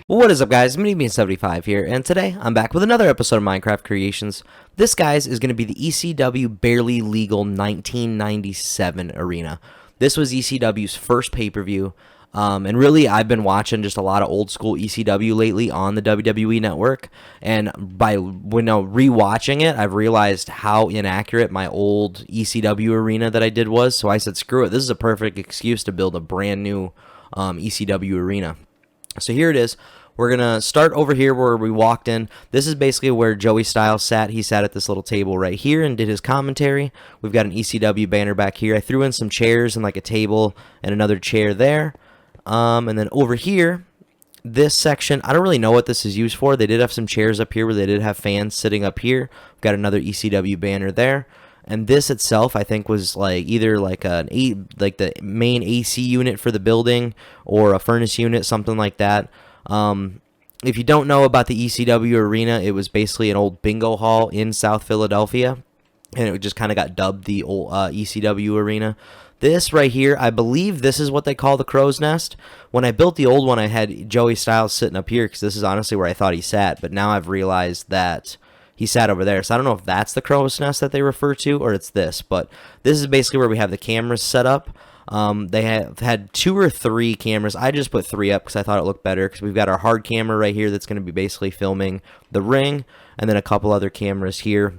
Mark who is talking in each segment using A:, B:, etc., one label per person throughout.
A: What is up, guys? Me75 here, and today I'm back with another episode of Minecraft Creations. This, guys, is going to be the ECW Barely Legal 1997 Arena. This was ECW's first pay-per-view, and really I've been watching just a lot of old school ECW lately on the WWE Network, and when rewatching it, I've realized how inaccurate my old ECW arena that I did was, so I said, screw it, this is a perfect excuse to build a brand new ECW arena. So here it is. We're going to start over here where we walked in. This is basically where Joey Styles sat. He sat at this little table right here and did his commentary. We've got an ECW banner back here. I threw in some chairs and like a table and another chair there. And then over here, this section, I don't really know what this is used for. They did have some chairs up here where they did have fans sitting up here. We've got another ECW banner there. And this itself, I think, was like either like the main AC unit for the building or a furnace unit, something like that. If you don't know about the ECW arena, it was basically an old bingo hall in South Philadelphia, and it just kind of got dubbed the old ECW arena. This right here, I believe this is what they call the crow's nest. When I built the old one, I had Joey Styles sitting up here because this is honestly where I thought he sat, but now I've realized that he sat over there. So I don't know if that's the crow's nest that they refer to or it's this, but this is basically where we have the cameras set up. They have had 2 or 3 cameras. I just put 3 up because I thought it looked better because we've got our hard camera right here that's going to be basically filming the ring, and then a couple other cameras here.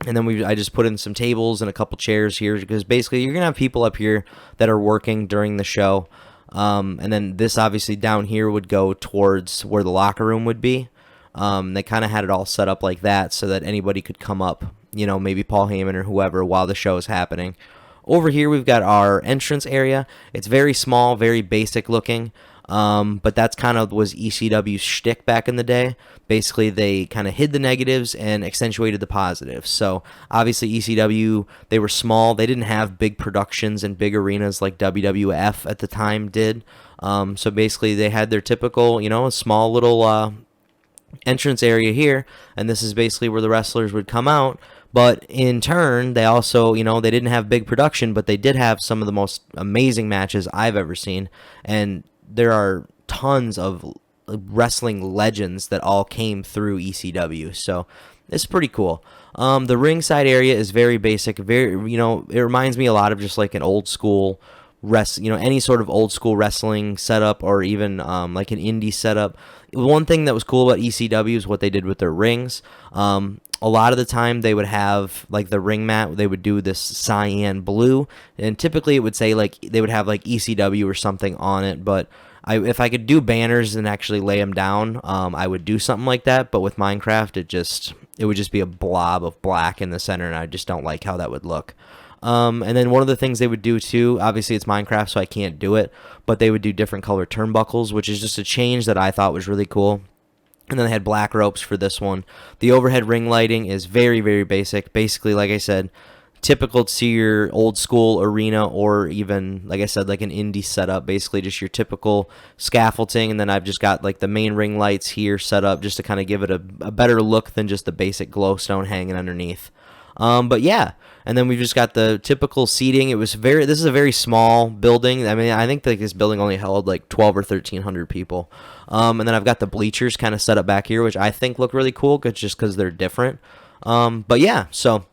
A: And then I just put in some tables and a couple chairs here because basically you're going to have people up here that are working during the show. And then this obviously down here would go towards where the locker room would be. They kind of had it all set up like that so that anybody could come up, maybe Paul Heyman or whoever while the show is happening. Over here, we've got our entrance area. It's very small, very basic looking, but that's kind of was ECW's shtick back in the day. Basically, they kind of hid the negatives and accentuated the positives. So, obviously, ECW, they were small. They didn't have big productions and big arenas like WWF at the time did. So, basically, they had their typical, a small little entrance area here, and this is basically where the wrestlers would come out. But in turn, they also, they didn't have big production, but they did have some of the most amazing matches I've ever seen. And there are tons of wrestling legends that all came through ECW. So it's pretty cool. The ringside area is very basic. Very, it reminds me a lot of just like an old school any sort of old school wrestling setup, or even like an indie setup. One thing that was cool about ECW is what they did with their rings. A lot of the time they would have like the ring mat, they would do this cyan blue, and typically it would say like they would have like ECW or something on it. But if I could do banners and actually lay them down, I would do something like that. But with Minecraft, it would just be a blob of black in the center, and I just don't like how that would look. And then one of the things they would do too, obviously it's Minecraft, so I can't do it, but they would do different color turnbuckles, which is just a change that I thought was really cool. And then they had black ropes for this one. The overhead ring lighting is very, very basic. Basically, like I said, typical to your old school arena, or even, like I said, like an indie setup. Basically just your typical scaffolding, and then I've just got like the main ring lights here set up just to kind of give it a better look than just the basic glowstone hanging underneath. But yeah, and then we've just got the typical seating. This is a very small building. I mean, I think like this building only held like 12 or 1,300 people. And then I've got the bleachers kind of set up back here, which I think look really cool, just because they're different. But yeah, so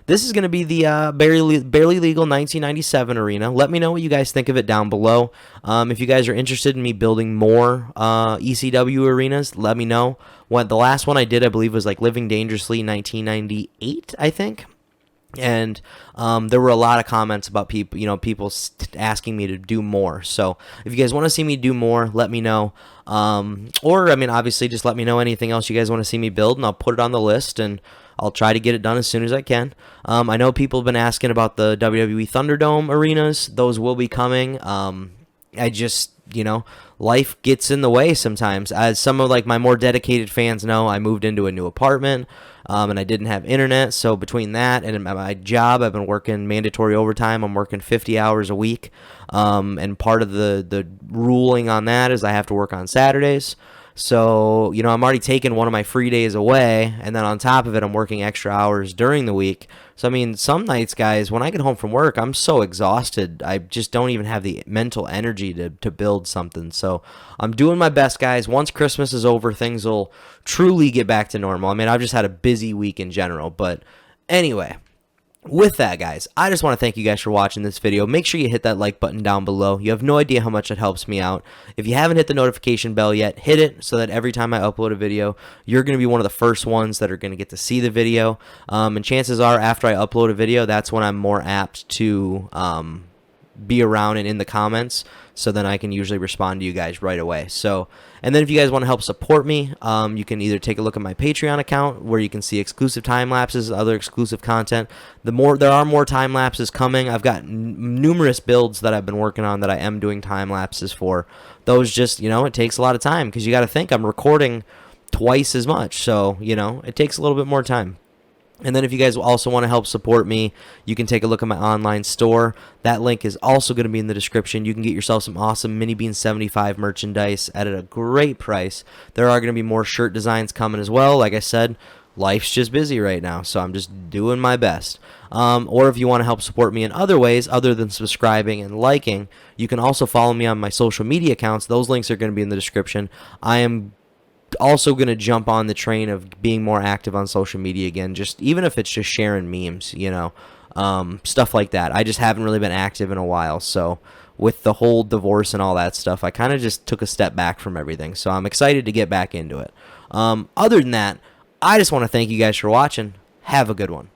A: this is going to be the Barely Legal 1997 arena. Let me know what you guys think of it down below. If you guys are interested in me building more ECW arenas, let me know. The last one I did, I believe, was like Living Dangerously 1998, I think. And there were a lot of comments about people asking me to do more. So if you guys want to see me do more, let me know. Or, I mean, obviously, just let me know anything else you guys want to see me build, and I'll put it on the list, and I'll try to get it done as soon as I can. I know people have been asking about the WWE Thunderdome arenas. Those will be coming. I just, life gets in the way sometimes. As some of like my more dedicated fans know, I moved into a new apartment, and I didn't have internet. So between that and my job, I've been working mandatory overtime. I'm working 50 hours a week, and part of the ruling on that is I have to work on Saturdays. So, I'm already taking one of my free days away, and then on top of it, I'm working extra hours during the week. So, I mean, some nights, guys, when I get home from work, I'm so exhausted. I just don't even have the mental energy to build something. So, I'm doing my best, guys. Once Christmas is over, things will truly get back to normal. I mean, I've just had a busy week in general. But anyway, with that, guys, I just want to thank you guys for watching this video. Make sure you hit that like button down below. You have no idea how much it helps me out. If you haven't hit the notification bell yet, hit it so that every time I upload a video, you're going to be one of the first ones that are going to get to see the video. And chances are, after I upload a video, that's when I'm more apt to be around and in the comments, so then I can usually respond to you guys right away. So, and then if you guys want to help support me, you can either take a look at my Patreon account where you can see exclusive time lapses, other exclusive content. There are more time lapses coming. I've got numerous builds that I've been working on that I am doing time lapses for. Those just, it takes a lot of time because you got to think I'm recording twice as much, so it takes a little bit more time. And then if you guys also want to help support me, you can take a look at my online store. That link is also going to be in the description. You can get yourself some awesome Mini Bean 75 merchandise at a great price. There are going to be more shirt designs coming as well. Like I said, life's just busy right now, so I'm just doing my best. Or if you want to help support me in other ways other than subscribing and liking, you can also follow me on my social media accounts. Those links are going to be in the description. I am also going to jump on the train of being more active on social media again, just even if it's just sharing memes, stuff like that. I just haven't really been active in a while, so with the whole divorce and all that stuff, I kind of just took a step back from everything, so I'm excited to get back into it. Other than that, I just want to thank you guys for watching. Have a good one.